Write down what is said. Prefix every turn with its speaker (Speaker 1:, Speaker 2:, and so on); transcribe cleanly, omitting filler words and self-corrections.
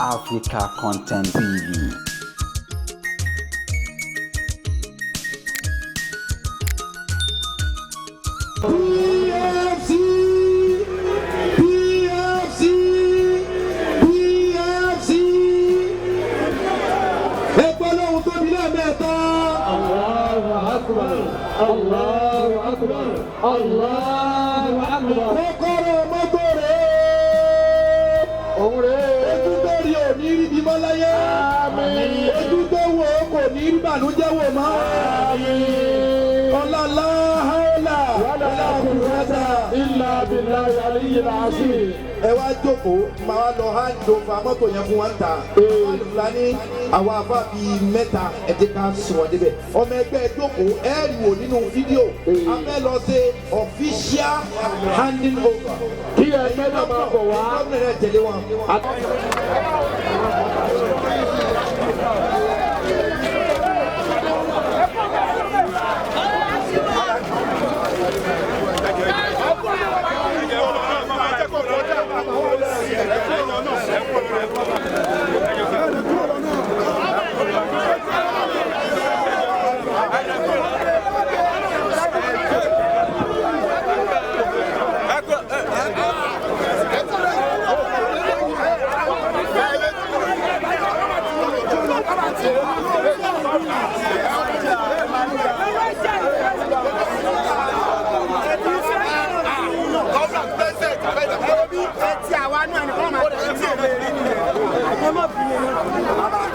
Speaker 1: Africa Content TV.
Speaker 2: Allahu Akbar, Allahu Akbar. Kọ́kọ́rọ́ mọ́tò rẹ̀. Òun rẹ̀. Ojú tó rí ò ní rí bímọ láyé. Àmín. Ojú tó wò ó kò ní rí bànújẹ́ wò mọ́. Àmín. Ọlọ́lá haúlà. Wàlá quwwata illa billahi aliyyil azim. Ẹ wá jókòó, màá lọ hand over mọ́tò yẹn fún wọn ta. Fúlàní àwọn afá bíi mẹ́ta ẹ̀jẹ̀ ká sùn wọ́n débẹ̀. Ọmọ ẹgbẹ́ jókòó ẹ̀rì wò nínú fídíò. A fẹ́ lọ ṣe official handing over. Kí ẹgbẹ́ náà máa bọ̀ wá. Gómìnà rẹ̀ tẹ̀lé wọn.
Speaker 3: Tí àwa náà ni wọ́n máa tẹ̀lé